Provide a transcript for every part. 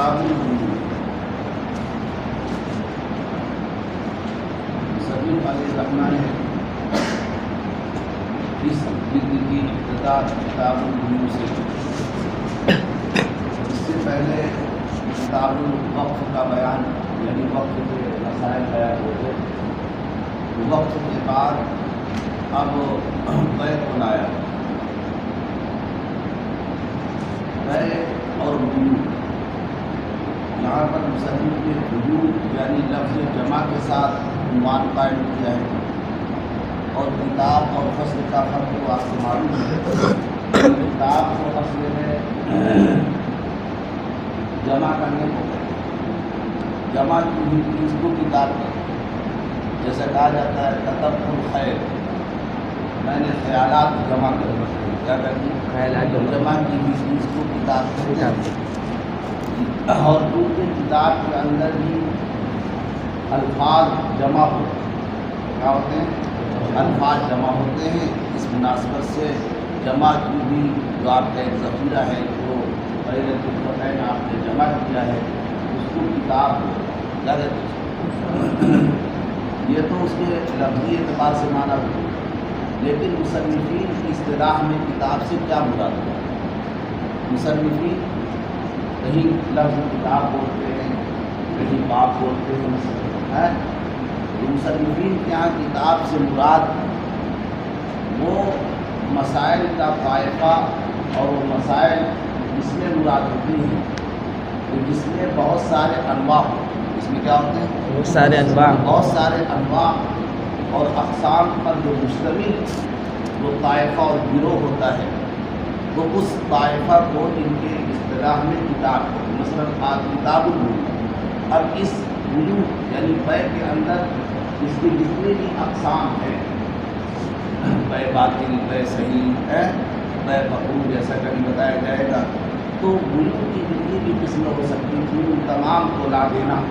کتاب سبھی علیہ الرحمٰن نے اس جلد کی ابتدا کتاب البیوع سے، اس سے پہلے کتاب الوقف کا بیان، یعنی وقت کے مسائل بیان ہوتے، وقت کے بعد اب بیع کو لایا۔ بیع اور بیوع، یہاں پر مصنف نے بیوع یعنی لفظ جمع کے ساتھ عنوان قائم کیا ہے، اور کتاب اور فصل کا فرق تو آپ کو معلوم ہے۔ کتاب کو اصل میں جمع کرنے کو جمع کی ہوئی چیز کو کتاب کہتے ہیں۔ جیسا کہا جاتا ہے کتبت الخیر، میں نے خیالات جمع کر دی، کیا کر دی؟ خیالات جمع کی ہوئی چیز کو کتاب کہتے ہیں۔ اور کیونکہ کتاب کے اندر ہی الفاظ جمع ہوتے ہیں، کیا ہوتے ہیں؟ الفاظ جمع ہوتے ہیں۔ اس مناسبت سے جمع کی بھی جو آپ کا ایک ذخیرہ ہے، جو پہلے الفتحین آپ نے جمع کیا ہے، اس کو کتاب کیا کہتے ہیں؟ یہ تو اس کے لفظی اعتبار سے مانا ہوتا ہے، لیکن مصنفین کی اصطلاح میں کتاب سے کیا مراد ہے؟ مصنفین کہیں لفظ کتاب بولتے ہیں، کہیں باب بولتے ہیں۔ مصنفین کے یہاں کتاب سے مراد وہ مسائل کا طائفہ، اور وہ مسائل جس میں مراد ہوتی ہیں کہ جس میں بہت سارے انواع ہو۔ اس میں کیا ہوتے ہیں؟ بہت سارے انواع، بہت سارے انواع اور اقسام پر جو مشتمل وہ طائفہ اور گروہ ہوتا ہے، تو اس طائفہ کو ان کے اصطلاح میں کتاب کو، مثلا کتاب البیوع۔ اب اس بیوع یعنی بیع کے اندر اس کی جتنی بھی اقسام ہیں، بیع باطل، بیع صحیح ہے، بیع مقبول، جیسا کبھی بتایا جائے گا، تو بیوع کی جتنی بھی قسمیں ہو سکتی تھیں ان تمام کو لا دینا،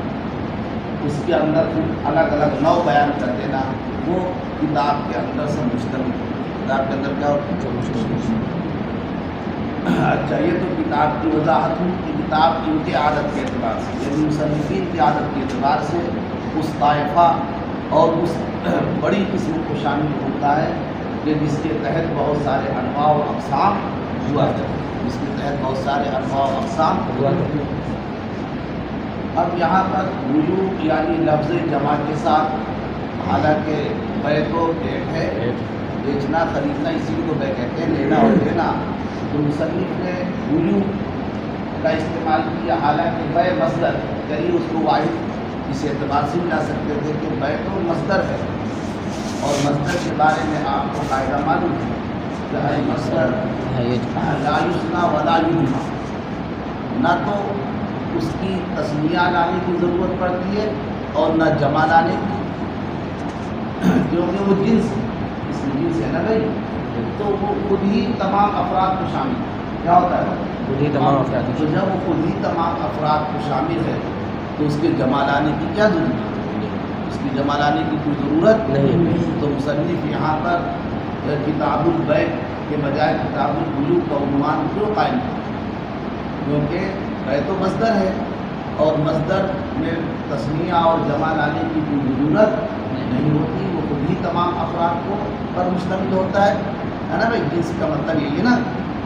اس کے اندر پھر الگ الگ نوع بیان کر دینا، وہ کتاب کے اندر سے مشتمل۔ کتاب کے اندر کیا ہوتا؟ اچھا، یہ تو کتاب کی وضاحت ہوئی کہ کتاب ان کی عادت کے اعتبار سے، یعنی مصنفین کی عادت کے اعتبار سے اس طائفہ اور اس بڑی قسم کو شامل ہوتا ہے کہ جس کے تحت بہت سارے انواع و اقسام ہوا کرتے ہیں، جس کے تحت بہت سارے انواع و اقسام ہوا کرتے ہیں۔ اب یہاں پر بیوع یعنی لفظ جمع کے ساتھ، حالانکہ بیع تو ایک ہے، بیچنا خریدنا، اسی کو بیع کہتے ہیں، لینا اور دینا، تو مصنف نے بیوع کا استعمال کیا، حالانکہ بیع مصدر، یعنی اس کو واحد اس اعتبار سے ملا سکتے تھے کہ بیع تو مصدر ہے، اور مصدر کے بارے میں آپ کو قاعدہ معلوم ہے کہ مصدر لا یثنی ولا یجمع، نہ تو اس کی تثنیہ لانے کی ضرورت پڑتی ہے اور نہ جمع لانے کی، کیونکہ وہ جنس اس میں جنس ہے نا بھائی، تو وہ خود ہی تمام افراد کو شامل ہے۔ کیا ہوتا ہے؟ خود ہی تمام افراد، تو جب وہ خود ہی تمام افراد کو شامل ہے تو اس کے جمع لانے کی کیا ضرورت ہے؟ اس کی جمع لانے کی کوئی ضرورت نہیں۔ تو مصنف یہاں پر کتاب البیع کے بجائے کتاب البیوع کا عنوان کیوں قائم کیا؟ کیونکہ بیع تو مصدر ہے، اور مصدر میں تثنیہ اور جمع لانے کی کوئی ضرورت نہیں ہوتی، وہ خود ہی تمام افراد کو پر مشتمل ہوتا ہے نا بھائی۔ جنس کا مطلب یہ ہے نا،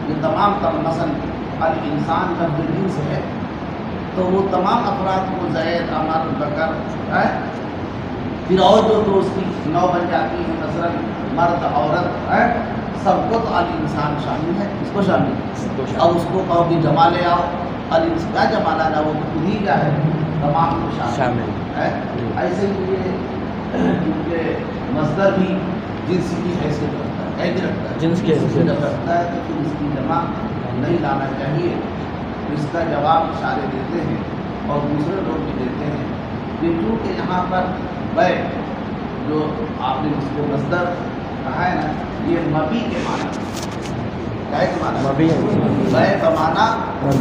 یہ تمام مثلا الانسان لفظ جنس ہے، تو وہ تمام افراد کو زید، عمر، بکر ہے، پھر اور جو تو اس کی نوع بن جاتی ہے، مثلا مرد، عورت ہے، سب کو تو الانسان شامل ہے، اس کو شامل ہے۔ اب اس کو کہو کہ جمع لے آؤ، الانسان کیا جمع لانا، وہ خود ہی کیا ہے، تمام کو شامل ہے۔ ایسے ہی کیونکہ مصدر بھی جنس کی حیثیت رکھتا ہے، کیا رکھتا ہے؟ جنس کی حیثیت رکھتا ہے، تو پھر اس کی جمع نہیں لانا چاہیے۔ اس کا جواب اشارے دیتے ہیں اور دوسرے لوگ بھی دیتے ہیں کہ چونکہ یہاں پر بیع جو آپ نے اس کو مصدر کہا ہے نا، یہ مبی کے معنی، کیا کے معنی؟ بیع بمعنی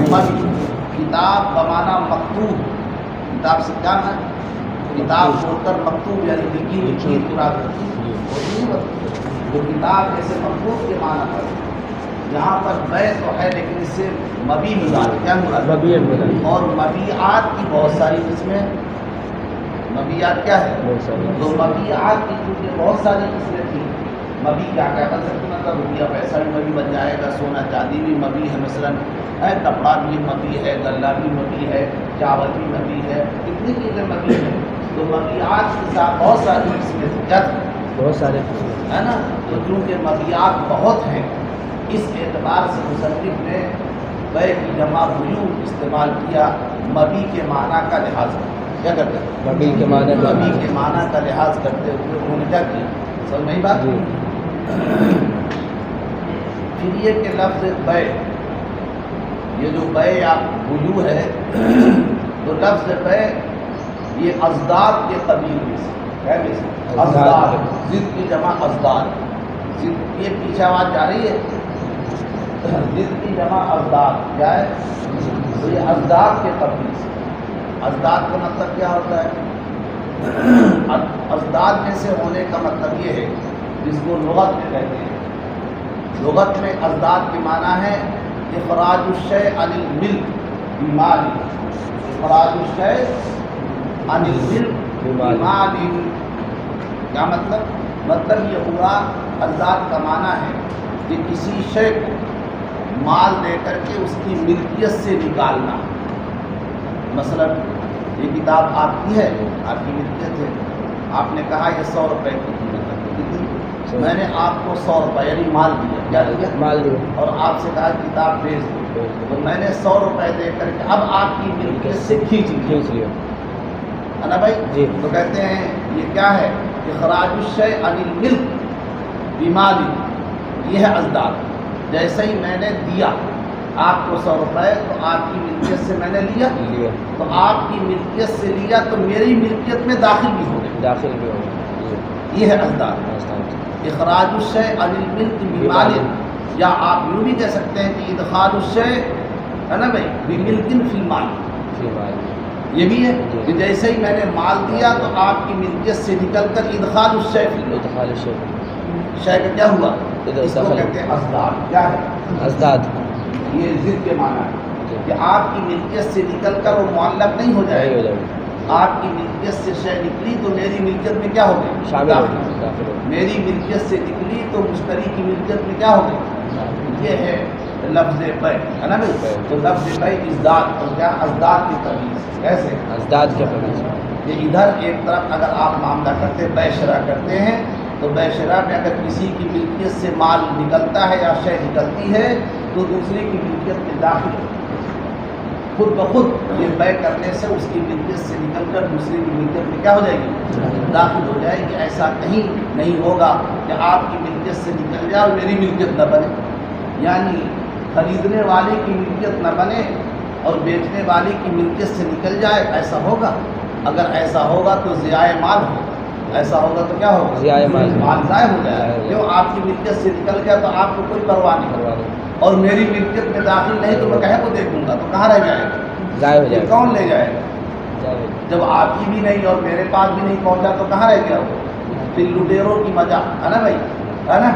مبی، کتاب بمعنی مکتوب، کتاب سے کیا ہے؟ کتاب چھوڑ کر مکتوب یعنی لکھی ہوئی چیز مراد ہوتی ہے، وہ کتاب ایسے مکتوب کے معنی پر یہاں پر بے تو ہے لیکن اس سے مبی مراد کیا مراد؟ مبی مراد. اور مبیعات کی بہت ساری قسمیں. مبیعات کیا ہے؟ بہت ساری. تو مبیعات کی کیونکہ بہت ساری قسمیں تھیں. مبی کیا بن سکتی مطلب روپیہ پیسہ بھی مبی بن جائے گا، سونا چاندی بھی مبی ہے، مثلاً ہے کپڑا بھی مبی ہے، غلہ بھی مبی ہے، چاول بھی مبی ہے، کتنی چیزیں مبی ہیں. تو مبیعات کے ساتھ بہت ساری قسمیں تھیں کیا تھیں؟ بہت سارے. ہے نا. تو چونکہ مبیعات بہت ہیں اس اعتبار سے مصنف نے بے کی جمع بیوع استعمال کیا مبی کے معنی کا لحاظ کیا کرتے ہیں؟ مبی کے معنی مبی کے معنی کا لحاظ کرتے ہوئے انہوں نے کیا کیا؟ سمجھ میں بات. جی. پھر یہ کہ لفظ بے، یہ جو بے یا بیوع ہے تو لفظ بے یہ ازداد کے قبیل میں سے ہے. ازداد ضد کی جمع ازداد. ضد یہ پیچھے آواز جا رہی ہے. ضد کی جمع ازداد کیا ہے؟ تو یہ ازداد کے قبیل سے. ازداد کا مطلب کیا ہوتا ہے؟ ازداد میں سے ہونے کا مطلب یہ ہے جس کو لغت میں کہتے ہیں. لغت میں ازداد کے معنی ہے اخراج الشیء عن الملک بمال. اخراج الشیء عن الملک بمال کیا مطلب؟ مطلب یہ ہوا ازداد کا معنی ہے کہ کسی شے کو مال دے کر کے اس کی ملکیت سے نکالنا. مثلا یہ کتاب آپ کی ہے، آپ کی ملکیت ہے، آپ نے کہا یہ 100 روپے کی قیمت ہے، میں نے آپ کو 100 روپے یعنی مال دیا. کیا دیا؟ مال دیا. اور آپ سے کہا کتاب بیچ دو، تو میں نے 100 روپے دے کر کے اب آپ کی ملکیت سے کھینچ لیا ہے نا بھائی. جی. تو کہتے ہیں یہ کیا ہے؟ اخراج الشیء عن الملک بمال. یہ ہے ازداد. جیسے ہی میں نے دیا آپ کو 100 روپے تو آپ کی ملکیت سے میں نے لیا، تو آپ کی ملکیت سے لیا تو میری ملکیت میں داخل بھی ہو گئے. داخل بھی ہو گئے. یہ ہے ازداد. اخراج الشیء عن الملک بمال، یا آپ یوں بھی کہہ سکتے ہیں کہ ادخال الشیء ہے نا بھائی بملک فی المال. یہ بھی ہے کہ جیسے ہی میں نے مال دیا تو آپ کی ملکیت سے نکل کر ادخال الشیء فی المال. ادخال الشیء شے کا کیا ہوا؟ اس کو کہتے ہیں ازداد. کیا ہے؟ ازداد. یہ ضد کے معنی ہے کہ آپ کی ملکیت سے نکل کر وہ معلق نہیں ہو جائے گا. آپ کی ملکیت سے شے نکلی تو میری ملکیت میں کیا ہو گئی؟ شامل ہو. میری ملکیت سے نکلی تو مشتری کی ملکیت میں کیا ہو گئی؟ یہ ہے لفظ بے ہے نا بھائی. تو لفظ بے ازداد اور کیا ازداد کی تمیز. کیسے؟ ازداد کے قبیل. یہ ادھر ایک طرف اگر آپ معاملہ کرتے بے شرح کرتے ہیں تو بے شرح میں اگر کسی کی ملکیت سے مال نکلتا ہے یا شے نکلتی ہے تو دوسری کی ملکیت میں داخل ہو خود بخود. یہ بے کرنے سے اس کی ملکیت سے نکل کر دوسری کی ملکیت میں کیا ہو جائے گی؟ داخل ہو جائے گی. ایسا کہیں نہیں ہوگا کہ آپ کی ملکیت سے نکل جائے اور میری ملکیت نہ بنے. یعنی خریدنے والے کی ملکیت نہ بنے اور بیچنے والی کی ملکیت سے نکل جائے. ایسا ہوگا؟ اگر ایسا ہوگا تو ضیاء مال ہوگا. ایسا ہوگا تو کیا ہوگا؟ ضیاء مال. مال ضائع ہو جائے گا. کیوں؟ آپ کی ملکیت سے نکل گیا تو آپ کو کوئی پرواہ نہیں اور میری ملکیت میں داخل نہیں تو میں کہے کو دیکھوں گا تو کہاں رہ جائے گا؟ ضائع ہو جائے یہ گا. کون لے جائے گا؟ جب آپ کی بھی نہیں اور میرے پاس بھی نہیں پہنچا تو کہاں رہ گیا وہ؟ پھر لٹیروں کی مزہ ہے نا بھائی، ہے نا.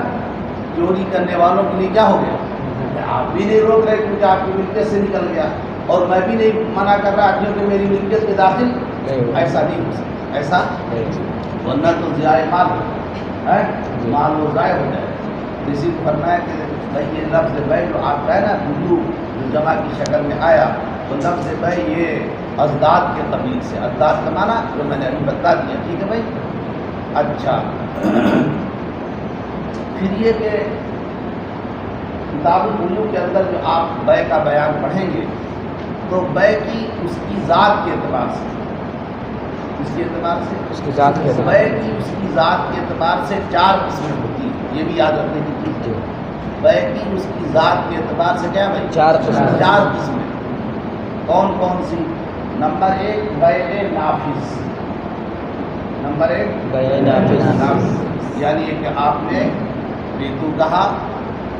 چوری کرنے والوں کے لیے کیا ہو گیا؟ آپ بھی نہیں روک رہے کیونکہ آپ کی ملکیت سے نکل گیا اور میں بھی نہیں منع کر رہا کیونکہ میری ملکیت میں داخل ایسا نہیں ہو سکتا. ایسا ورنہ تو ضیاء مال ہے، مال وہ ضائع ہو جائے. اسی کو کرنا ہے کہ بھائی یہ لفظ بے جو آپ کا ہے نا بیوع جو جمع کی شکل میں آیا تو لفظ بے یہ ازداد کے قبیل سے. ازداد کا معنی جو میں نے ابھی بتا دیا. ٹھیک ہے بھائی. اچھا پھر یہ کہ کتاب البیوع کے اندر جو آپ بے کا بیان پڑھیں گے تو بے کی اس کی ذات کے اعتبار سے اس کے اعتبار سے اس کی ذات کے بے کی اس کی ذات کے اعتبار سے 4 قسمیں ہوتی ہیں. یہ بھی یاد رکھنے کی چیز ہے. بے کی اس کی ذات کے اعتبار سے کیا بھائی؟ 4 قسمیں. 4 قسمیں. کون کون سی؟ نمبر 1 بے نافذ. نمبر 1 بے نافذ. یعنی کہ آپ نے ریتو کہا،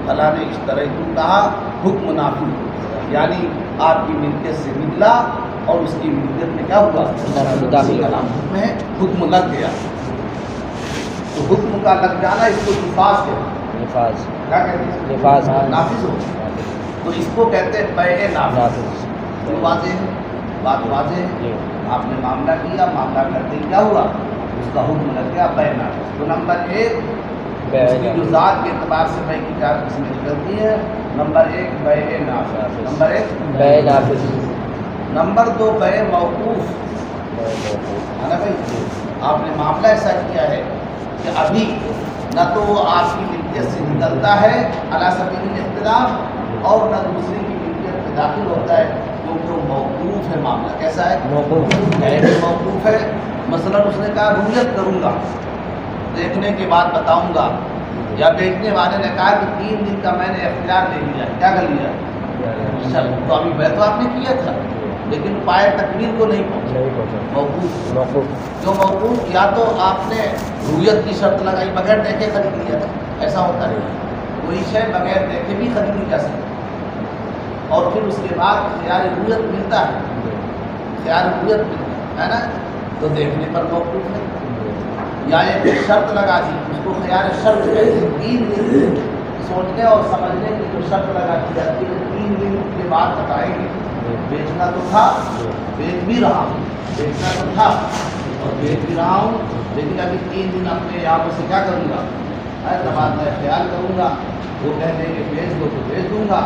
فلاں نے اشتریتو کہا، حکم نافذ. یعنی آپ کی ملکیت سے نکلا اور اس کی ملکیت میں کیا ہوا؟ داخل کا نام حکم ہے. حکم لگ گیا. تو حکم کا لگ جانا اس کو نفاذ کہتے ہیں. نفاذ کیا کہتے ہیں نفاذ نافذ ہو، تو اس کو کہتے ہیں بیع نافذ. تو واضح ہے، بات واضح ہے. جی آپ نے معاملہ کیا، معاملہ کرتے ہی کیا ہوا، اس کا حکم لگ گیا بیع نافذ. تو نمبر ایک اس کی جو ذات کے اعتبار سے بیع کی 4 قسمیں نکلتی ہیں. نمبر ایک بیع نافذ، نمبر ایک بیع نافذ. نمبر دو بیع موقوف ہے نا بھائی. آپ نے معاملہ ایسا کیا ہے کہ ابھی نہ تو وہ آپ کی ملکیت سے نکلتا ہے علی سبیل الاختلاف، اور نہ دوسرے کی ملکیت میں داخل ہوتا ہے، کیونکہ وہ موقوف ہے. معاملہ کیسا ہے؟ موقوف. موقوف ہے. مثلا اس نے کہا رؤیت کروں گا، دیکھنے کے بعد بتاؤں گا، یا بیچنے والے نے کہا کہ 3 دن کا میں نے اختیار لے لیا. کیا کر لیا؟ تو ابھی بیع تو آپ نے کیا تھا لیکن پائے تکمیل کو نہیں پہنچا. موقوف. جو موقوف یا تو آپ نے رؤیت کی شرط لگائی، بغیر دیکھے خرید لیا تھا، ایسا ہوتا ہے. کوئی شے بغیر دیکھے بھی خریدی جا سکتی، اور پھر اس کے بعد خیار رؤیت ملتا ہے، خیار رؤیت ملتا ہے نا، تو دیکھنے پر موقوف ہے. یا ایک شرط لگا دی، اس کو خیار شرط ہے. 3 دن سوچنے اور سمجھنے کی جو شرط لگا دی جاتی ہے، 3 دن کے بعد بتائیں گے. بیچنا تو تھا، بیچ بھی رہا ہوں، بیچنا تو تھا اور بیچ بھی رہا ہوں، لیکن ابھی 3 دن اپنے یہاں سے کیا کروں گا، بعد میں خیال کروں گا. وہ کہہ دیں گے بیچ دو تو بیچ دوں گا،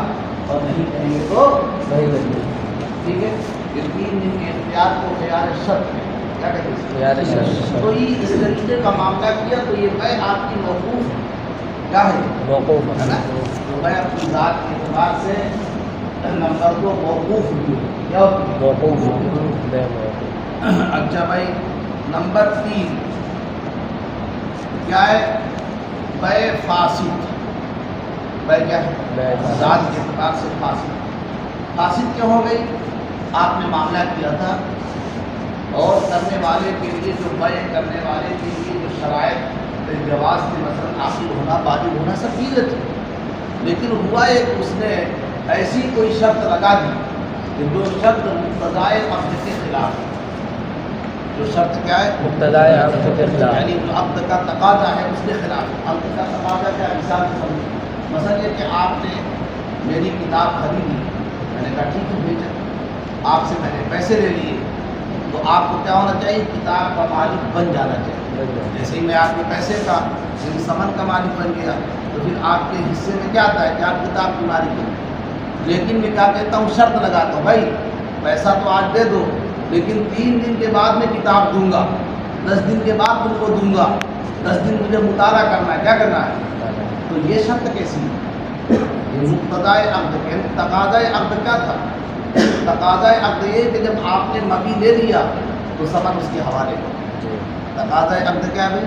اور نہیں کہیں گے تو نہیں لگی. ٹھیک ہے. یہ 3 دن کے اختیار کو خیار شرط ہے. کیا کہتے ہیں؟ خیار شرط. تو یہ اس طریقے کا معاملہ کیا تو یہ بیع آپ کی موقوف کیا ہے؟ موقوف ہے نا. تو بیع اپنی ذات کے اعتبار سے نمبر 2 موقوف ہوئی. کیا ہوتی ہے؟ موقوف. اچھا بھائی، نمبر 3 کیا ہے؟ بیع فاسد. بیع کیا ہے؟ ذات کے اعتبار سے فاسد. فاسد کیوں ہو گئی؟ آپ نے معاملہ کیا تھا، اور کرنے والے کے لیے جو بیع کرنے والے کے لیے جو شرائط جواز کے مثلا حاصل ہونا، واجب ہونا، سب چیزیں تھی، لیکن ہوا ایک اس نے ایسی کوئی شرط لگا دی کہ جو شرط مقتضائے عقد کے خلاف ہے. جو شرط کیا ہے؟ مقتضائے عقد کے خلاف. یعنی جو عقد کا تقاضا ہے اس کے خلاف. عقد کا تقاضا کیا؟ مثال سمجھیں، مثلا یہ کہ آپ نے میری کتاب خریدی، میں نے کہا ٹھیک ہے بھیجا، آپ سے میں نے پیسے لے لیے، تو آپ کو کیا ہونا چاہیے؟ کتاب کا مالک بن جانا چاہیے. جیسے ہی میں آپ کے پیسے کا یعنی سمن کا مالک بن گیا، تو پھر آپ کے حصے میں کیا آتا ہے کہ آپ کتاب کی مالک بن. لیکن میں کیا کہتا ہوں، شرط لگاتا ہوں، بھائی پیسہ تو آج دے دو، لیکن 3 دن کے بعد میں کتاب دوں گا، 10 دن کے بعد تم کو دوں گا، 10 دن مجھے مطالعہ کرنا ہے. کیا کرنا ہے؟ تو یہ شرط کیسی ہے؟ مقتضائے عقد کے. تقاضۂ عقد کیا تھا؟ تقاضۂ عقد یہ کہ جب آپ نے مبی لے لیا تو سمن اس کے حوالے کرو. تقاضۂ عقد کیا ہے؟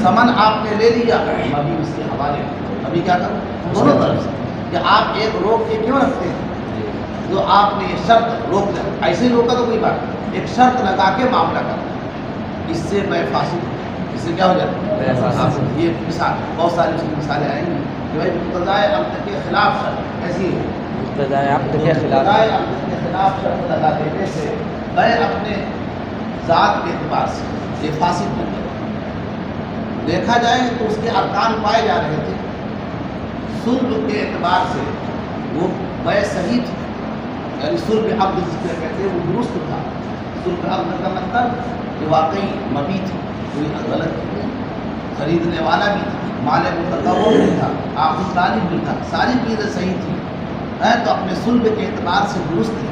سمن آپ نے لے لیا، مبی اس کے حوالے کرو. ابھی کیا کرو؟ دونوں طرف سے. کہ آپ ایک روک کے کیوں رکھتے ہیں؟ جو آپ نے یہ شرط روک دیا، ایسے ہی روکا تو کوئی بات نہیں، ایک شرط لگا کے معاملہ کرنا، اس سے بیع فاسد. اس سے کیا ہو جاتا ہے؟ یہ مثال بہت ساری اس کی مثالیں آئیں گی کہ بھائی مقتضائے عقد کے خلاف شرط ایسی ہے. مقتضائے عقد کے خلاف. مقتضائے عقد کے خلاف شرط لگا دینے سے بیع اپنے ذات کے اعتبار سے یہ فاسد بن گیا. دیکھا جائے تو اس کے ارکان پائے جا رہے تھے. صلح کے اعتبار سے وہ بیع صحیح تھی، یعنی صلح عقد جس کو کہتے ہیں وہ درست تھا. صلح عقد کا مطلب کہ واقعی مبی تھی، کوئی غلط تھی، خریدنے والا بھی تھا، مال متقوم بھی تھا، عاقد طالب بھی تھا، ساری چیزیں صحیح تھیں. تو اپنے صلح کے اعتبار سے درست تھی.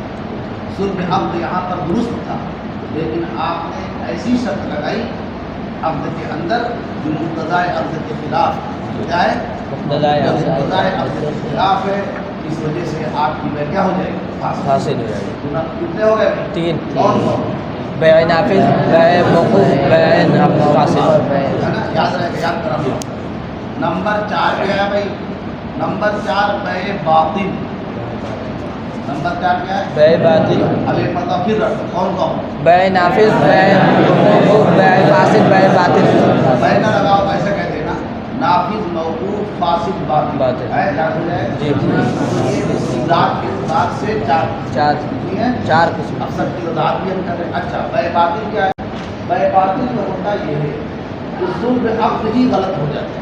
صلح عقد یہاں پر درست تھا، لیکن آپ نے ایسی شرط لگائی عقد کے اندر جو مقتضائے عقد کے خلاف. کیا ہے؟ مقتضائے عقد کے خلاف ہے. اس وجہ سے آپ کی بیع کیا ہو جائے گی؟ فاسد ہو جائے گی. کتنے ہو گئے؟ 3. کون؟ بیع نافذ، بیع موقوف، بیع فاسد. ہے نا؟ یاد رہے گا، یاد کرا. نمبر 4 کیا ہے بھائی؟ نمبر 4 بیع باطل. نمبر 4 کیا ہے؟ بیع باطل. اب ایک مرتبہ پھر رکھو، کون کون؟ بیع نافذ، بیع موقوف، بیع فاسد، بیع باطل. بیع نہ لگاؤ، ایسا کہتے ہیں نا، نافذ، موقوف، فاسد، باطل. ہے یاد ہو جائے. جی. یہ ذات کے اعتبار سے 4 قسم. اب سب کی وضاحت بھی ہم کر رہے ہیں. اچھا، بیع باطل کیا ہے؟ بیع باطل کا ہوتا یہ ہے کہ صلح عقد ہی غلط ہو جاتا ہے.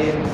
1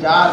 4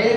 1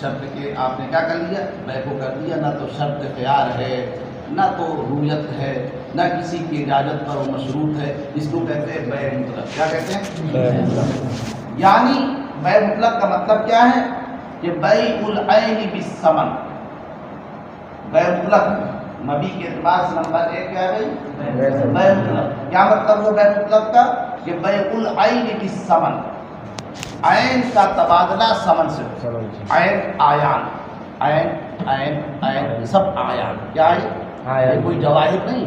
شرط کے آپ نے کیا کر لیا؟ بے کو کر دیا، نہ تو شرط خیار ہے، نہ تو رویت ہے، نہ کسی کی اجازت پر وہ مشروط ہے، اس کو کہتے ہیں بے مطلق۔ کیا کہتے ہیں؟ یعنی بے مطلق کا مطلب کیا ہے کہ بیع العین بالثمن۔ بے مطلق مبی کے اعتبار سے نمبر 1 کیا ہے بھائی؟ بے مطلق۔ کیا مطلب ہو بے مطلق کا؟ کہ بیع العین بالثمن، عین کا تبادلہ ثمن سے۔ عین آیان، عین سب آیان، کیا ہے؟ یہ کوئی جواہر نہیں،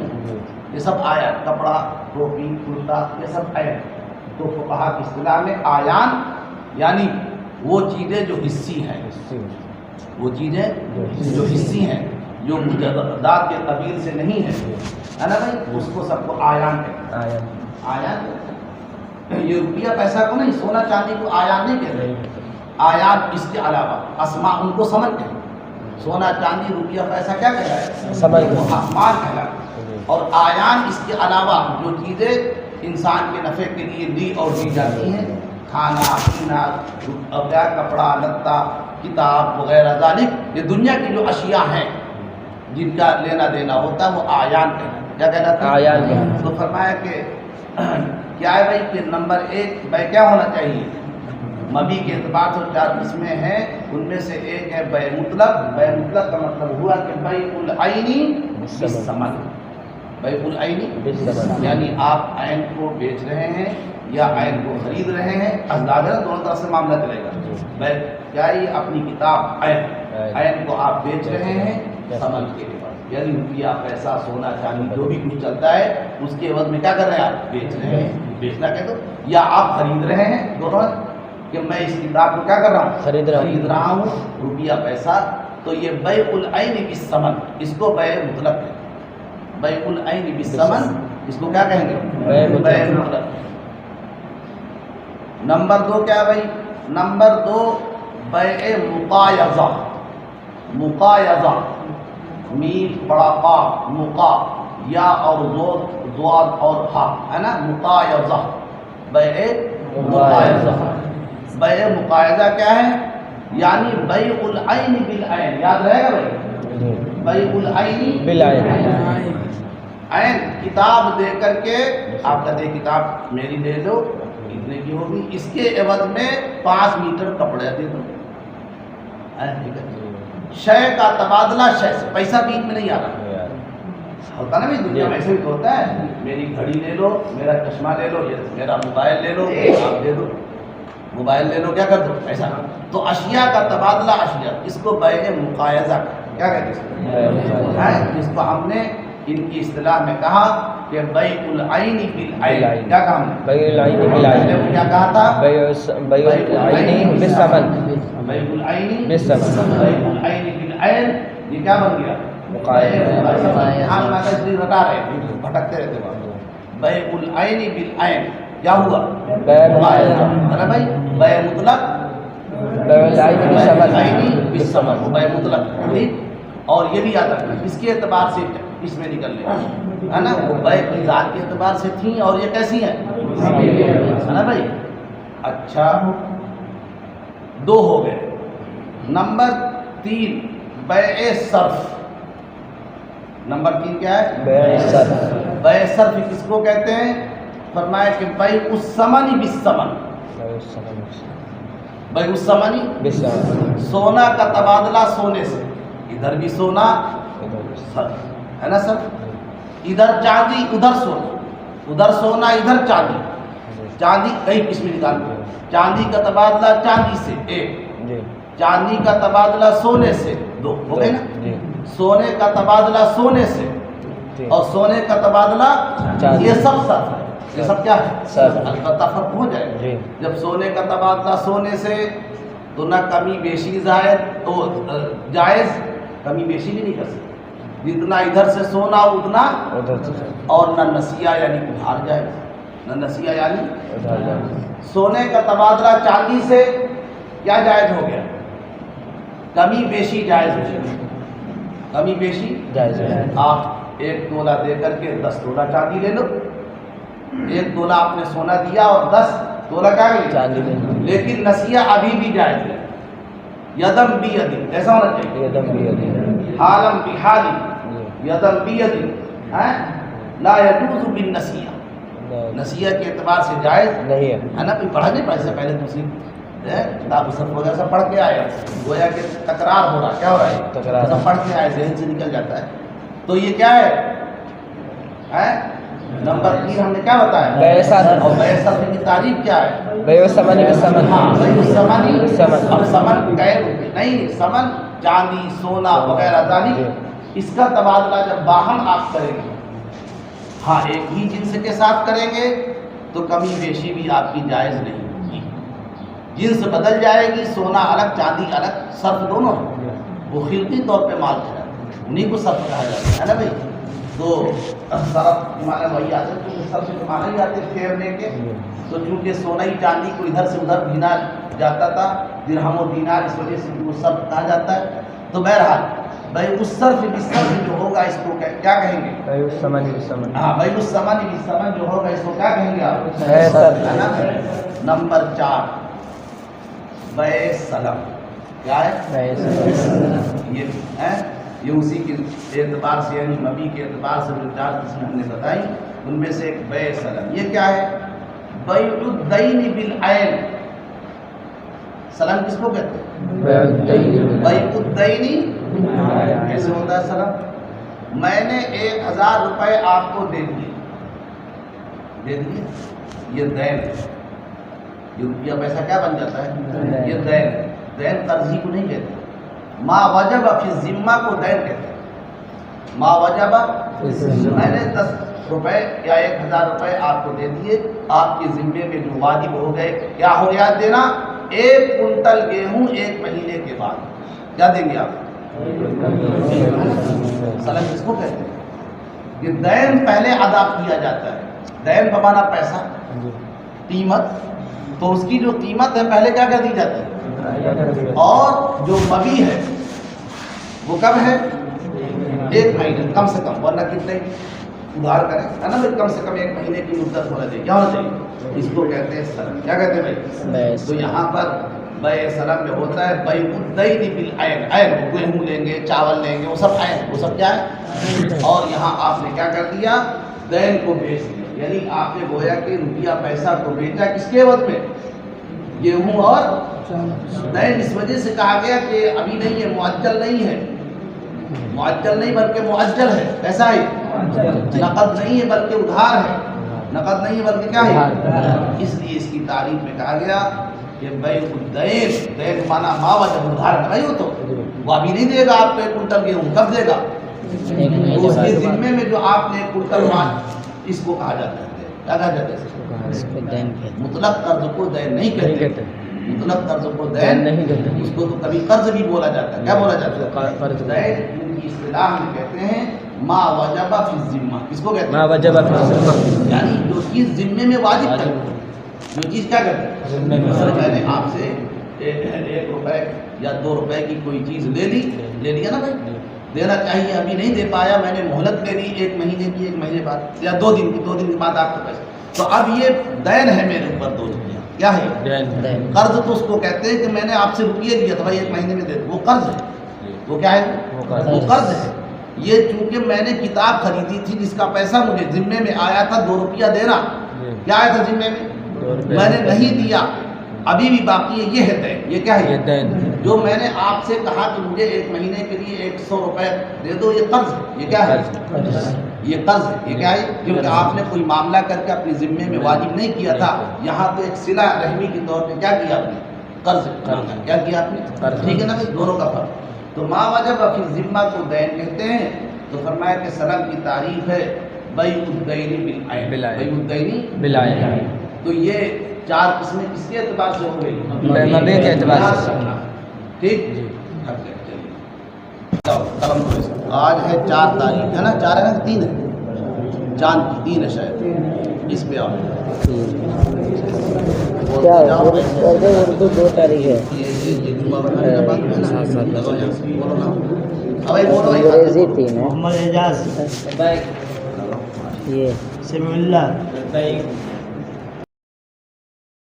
یہ سب آیان، کپڑا، ٹوپی، کرتا، یہ سب عین۔ تو فقہا کی اصطلاح میں آیان یعنی وہ چیزیں جو حصی ہیں، وہ چیزیں جو حصی ہیں، جو مجردات کے قبیل سے نہیں ہے نا بھائی، اس کو سب کو آیان کہتے ہیں۔ آیان یہ روپیہ پیسہ کو نہیں، سونا چاندی کو آیان نہیں کہتے، آیان اس کے علاوہ اسماء ان کو سمجھتے ہیں۔ سونا چاندی روپیہ پیسہ کیا کہلاتا ہے؟ وہ اسمان کہلاتا ہے۔ اور آیان اس کے علاوہ جو چیزیں انسان کے نفع کے لیے لی اور دی جاتی ہیں، کھانا پینا، کپڑا لتا، کتاب وغیرہ ذالک، یہ دنیا کی جو اشیاء ہیں جن کا لینا دینا ہوتا ہے وہ آیان کہلاتا ہے۔ کیا کہلاتا ہے؟ آیان۔ تو فرمایا کہ کیا ہے بھائی کہ نمبر 1 بے کیا ہونا چاہیے؟ مبی کے اعتبار سے 4 قسمیں ہیں، ان میں سے ایک ہے بے مطلق۔ بے مطلق کا مطلب ہوا کہ بیع العین بالثمن، بیع العین یعنی آپ عین کو بیچ رہے ہیں یا عین کو خرید رہے ہیں، اندازہ دونوں طرف سے معاملہ چلے گا۔ کیا یہ اپنی کتاب عین کو آپ بیچ رہے ہیں ثمن کے عوض، یعنی روپیہ پیسہ سونا چاندی جو بھی کچھ چلتا ہے اس کے عوض میں کیا کر رہے ہیں؟ آپ بیچ رہے ہیں، بیچنا کہہ دو، یا آپ خرید رہے ہیں دونوں، کہ میں اس کتاب کو کیا کر رہا ہوں؟ خرید رہا ہوں، روپیہ پیسہ۔ تو یہ بیع العین بالثمن، اس کو بیع مطلق ہے۔ بیع العین بالثمن اس کو کیا کہیں گے؟ بیع مطلق۔ نمبر 2 کیا بھائی؟ نمبر 2 بیع مقایضہ۔ مقایضہ، میم بڑا قاف، مقا، یا اور ضاد اور ہا ہے نا، مقایضہ، بیع مقایضہ۔ بیع مقایضہ کیا ہے؟ یعنی بیع العین بالعین، یاد رہے گا بھائی؟ بیع العین بالعین، عین کتاب دے کر کے آپ کہتے ہیں کتاب میری لے لو، اتنے کی ہوگی، اس کے عوض میں 5 میٹر کپڑے دے دو۔ شے کا تبادلہ شے سے، پیسہ بیچ میں نہیں آ رہا ہوتا نا بھائی، دنیا میں ایسے بھی ہوتا ہے، میری گھڑی لے لو، میرا چشمہ لے لو، میرا موبائل لے لو، آپ دے دو، موبائل لے لو، کیا کر دو ایسا۔ تو اشیاء کا تبادلہ اشیاء، اس کو بیع مقایضہ کیا کہتے ہیں؟ جس کو ہم نے ان کی اصطلاح میں کہا کہ بیع العین بالعین۔ کیا کہا ہم نے؟ بیع العین بالعین۔ کیا کہا تھا؟ بیع العین بالثمن، بیع العین بالثمن، بیع العین بالعین، یہ کیا بن گیا؟ رٹا رہے بھٹکتے رہتے ہیں۔ بیع العین بالعین کیا ہوا؟ بیع بھائی بیع مطلق، بیع العین بالثمن، بیع مطلق، ٹھیک۔ اور یہ بھی یاد رکھنا کس کے اعتبار سے اس میں نکل لے ہے نا، وہ بیع کی ذات کے اعتبار سے تھیں اور یہ کیسی ہیں ہے نا بھائی۔ اچھا 2 ہو گئے۔ نمبر 3 بیع صرف۔ نمبر 3 کیا ہے؟ بیع صرف۔ بیع صرف کس کو کہتے ہیں؟ فرمایا کہ بیع الثمن بالثمن، بیع الثمن بالثمن، سونا کا تبادلہ سونے سے، ادھر بھی سونا ہے نا سر، ادھر چاندی ادھر سونا، ادھر سونا ادھر چاندی، چاندی کئی قسمیں نکالتے ہیں، چاندی کا تبادلہ چاندی سے 1، چاندی کا تبادلہ سونے سے 2، ہو گئے نا، سونے کا تبادلہ سونے سے اور سونے کا تبادلہ، یہ سب صرف ہے، یہ سب کیا ہے؟ البتہ فرق ہو جائے گا۔ جب سونے کا تبادلہ سونے سے تو نہ کمی بیشی جائز، کمی بیشی بھی نہیں کر سکتے، جتنا ادھر سے سونا اتنا، اور نہ نسیہ یعنی ادھار جائز، نہ نسیہ یعنی سونے کا تبادلہ چاندی سے کیا جائز ہو گیا؟ کمی بیشی جائز ہو گیا، کمی بیشی جائز ہے۔ آپ 1 تولہ دے کر کے 10 تولہ چاندی لے لو، 1 تولہ آپ نے سونا دیا اور 10 تولہ کیا چاندی لے لو، لیکن نسیہ ابھی بھی جائز ہے، یدم بیدی، ایسا ہونا چاہیے، یدم بیدی، حالم بحالی، یدم بیدی، لا یجوز بالنسیہ، نسیہ کے اعتبار سے جائز نہیں ہے نا. کوئی پڑھا نہیں پڑھا اس سے پہلے دوسری کتاب صرف وغیرہ سب پڑھ کے آئے، گویا کہ تکرار ہو رہا، کیا ہو رہا ہے، تکرار، سب پڑھ کے آئے، ذہن سے نکل جاتا ہے. تو یہ کیا ہے نمبر 3 ہم نے کیا بتایا، بیع صرف، اور بیع صرف کی تعریف کیا ہے، بیع الثمن بالثمن، ہاں بیع الثمن بالثمن. اب ثمن غیر نہیں، ثمن چاندی سونا وغیرہ دانی، جی. اس کا تبادلہ جب باہم آپ کریں گے، ہاں ایک ہی جنس کے ساتھ کریں گے تو کمی بیشی بھی آپ کی جائز نہیں ہوگی. جنس بدل جائے گی، سونا الگ چاندی الگ، صرف دونوں ہے، وہ خلقی طور پہ مال ہے، انہیں کو صرف کہا جاتا ہے نا بھائی. تو صرف کے معنی وہی آتے ہیں، کیونکہ صرف کے معنی ہی آتے پھیرنے کے. تو چونکہ سونا ہی چاندی کو ادھر سے ادھر بھینا جاتا تھا، درہم و دینار، اس وجہ سے وہ صرف کہا جاتا ہے. تو بہرحال بھائی اس صرف بالصرف جو ہوگا اس کو کیا کہیں گے، بیع الثمن بالثمن. ہاں بھائی اس ثمن بالثمن جو ہوگا اس کو کیا کہیں گے آپ، بیع صرف. ہے نا. نمبر 4 بیع سلم، کیا ہے، بیع صرف. یہ اسی کے اعتبار سے یعنی مبی کے اعتبار سے جو 4 قسمیں ہم نے بتائی ان میں سے ایک بیع سلم. یہ کیا ہے، بیع الدین بالعین. سلم کس کو کہتے ہیں، بیع الدین بیع الدین. کیسے ہوتا ہے سلم، میں نے 1000 روپے آپ کو دے دیے، یہ دین، یہ روپیہ پیسہ کیا بن جاتا ہے، یہ دین. دین قرضی کو نہیں کہتے، ما وجب فی الذمہ کو دین کہتے ہیں. ما وجب، میں نے 10 روپے یا 1000 روپے آپ کو دے دیے، آپ کے ذمے میں جو واجب ہو گئے، کیا ہو گیا دینا، 1 کنٹل گیہوں 1 مہینے کے بعد کیا دیں گے آپ، سلم کس کو کہتے ہیں. یہ دین پہلے ادا کیا جاتا ہے، دین بمانا پیسہ، قیمت، تو اس کی جو قیمت ہے پہلے کیا کر دی جاتی ہے، اور جو مبی ہے وہ کب ہے، 1 مہینے کم سے کم، ورنہ کتنے ادھار کریں ہے نا بھائی، کم سے کم 1 مہینے کی مدت ہونا چاہیے، کیا ہونا چاہیے، اس کو کہتے ہیں سلم. کیا کہتے ہیں بھائی، تو یہاں پر بیع سلم میں ہوتا ہے بیع الدین بالعین. عین گیہوں لیں گے، چاول لیں گے، وہ سب عین، وہ سب کیا ہے. اور یہاں آپ نے کیا کر دیا، دین کو بیچ دیا، یعنی آپ نے گویا کہ روپیہ پیسہ کو بیچا کس کے عوض میں، گیہوں اور دین. اس وجہ سے کہا گیا کہ ابھی نہیں ہے، معجل نہیں ہے، معجل نہیں بلکہ معجل ہے. ایسا ہے، نقد نہیں ہے بلکہ ادھار ہے، نقد نہیں ہے بلکہ کیا ہے. اس لیے اس کی تعریف میں کہا گیا کہ بیع الدین، دین مانا ما وجب، ادھار نہیں ہو تو وہ ابھی نہیں دے گا آپ کو 1 کنٹل گیہوں، کب دے گا، تو اس کے ذمے میں جو آپ نے 1 کنٹل مال، اس کو کہا جاتا ہے، کیا کہا جاتا ہے، مطلق قرض کو دین نہیں کہتے، مطلق قرض کو دین نہیں کہتے، اس کو تو کبھی قرض بھی بولا جاتا ہے. کیا بولا جاتا ہے، دین ان کی اصطلاح میں کہتے ہیں ما وجب فی الذمہ. کس کو کہتے ہیں، ما وجب فی الذمہ، یعنی جو چیز ذمے میں واجب ہے، جو چیز کیا کرتے ہیں، مثلا میں نے آپ سے 1 روپے یا 2 روپے کی کوئی چیز لے لیا نا بھائی، دینا چاہیے، ابھی نہیں دے پایا، میں نے مہلت لے لی 1 مہینے کی، 1 مہینے بعد یا 2 دن کے بعد آپ کے پیسے، تو اب یہ دین ہے میرے اوپر 2 روپیہ، کیا ہے، قرض. تو اس کو کہتے ہیں کہ میں نے آپ سے روپیے لیا تھا بھائی 1 مہینے میں دے دو، وہ قرض ہے، وہ کیا ہے، وہ قرض ہے. یہ چونکہ میں نے کتاب خریدی تھی جس کا پیسہ مجھے ذمے میں آیا تھا 2 روپیہ دینا، کیا آیا تھا ذمے میں نے نہیں دیا، ابھی بھی باقی ہے، یہ ہے دین. یہ کیا ہے، جو میں نے آپ سے کہا کہ مجھے 1 مہینے کے لیے 100 روپے دے دو، یہ قرض ہے. یہ کیا ہے، یہ قرض ہے. یہ کیا ہے، کیونکہ آپ نے کوئی معاملہ کر کے اپنے ذمے میں واجب نہیں کیا تھا، یہاں تو ایک صلہ رحمی کے طور پہ کیا کیا آپ نے، قرض کیا کیا آپ نے، ٹھیک ہے نا بھائی، دونوں کا فرق. تو ما وجب فی الذمہ کو دین کہتے ہیں. تو فرمایا کہ سلم کی تعریف ہے بیع الدین بالعین، بیع الدین بالعین. تو یہ 4 قسمیں کس کے اعتبار سے ہو گئی، مبی کے اعتبار سے، ٹھیک. آج ہے 4 تاریخ ہے نا، 4 ہے نا، 3 ہے، چاند کی 3 ہے شاید، اس پہ آپ کیا اردو 2 تاریخ ہے، انگریزی 3 ہے. محمد اعجاز، یہ سمیع اللہ،